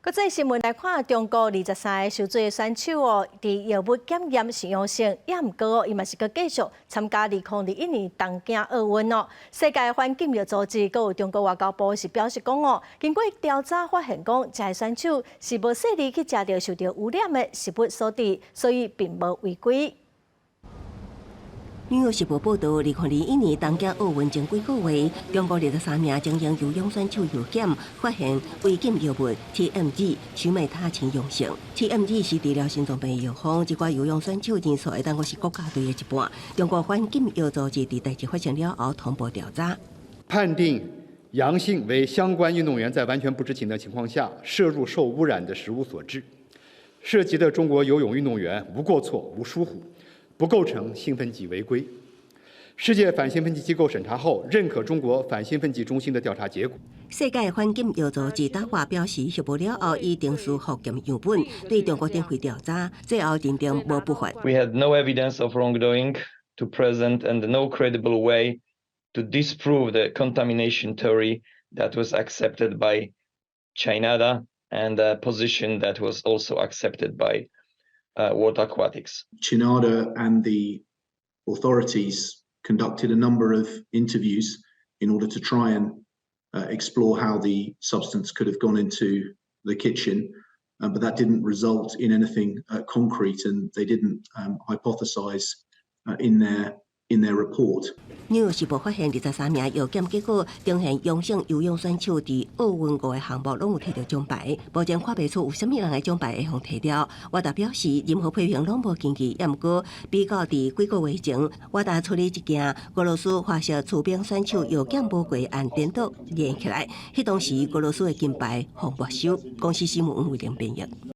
国际新闻来看，中国23个受罪选手伫药物检验实用性，也毋过伊嘛是继续参加2021年东京奥运哦。世界环境药组织佮有中国外交部是表示讲经过调查发现讲，这个选手是无细腻去食到受到污染的食物所致，所以并无违规。 《纽约时报》报道，2021年东京奥运前几个月，中国23名精英游泳选手药检发现违禁药物 TMG 曲美他嗪阳性。TMG 是治疗心脏病的药方，这款游泳选手人数会当我是国家队的一半。中国环境药组织伫代志发生了后同步调查，判定阳性为相关运动员在完全不知情的情况下摄入受污染的食物所致。涉及的中国游泳运动员无过错、无疏忽。 不构成兴奋剂违规。世界反兴奋剂机构审查后，认可中国反兴奋剂中心的调查结果。世界环境药组织答话表示，协报了后已定序复检样本，对中国展开调查，最后认定无不法。We had no evidence of wrongdoing to present and no credible way to disprove the contamination theory that was accepted by China and a position that was also accepted by Water Aquatics. Chinada and the authorities conducted a number of interviews in order to try and explore how the substance could have gone into the kitchen, but that didn't result in anything concrete, and they didn't hypothesize in their report. 《纽约时报》发现23名药检结果呈现阳性游泳选手伫奥运5个项目拢有摕到奖牌，目前看不出有啥物人的奖牌会互摕掉。我达表示，任何批评拢无根据，也毋过比较伫几个月前，我达处理一件俄罗斯花式骑兵选手药检无过案颠倒连起来，迄当时俄罗斯的金牌互没收，公司新闻为零编译。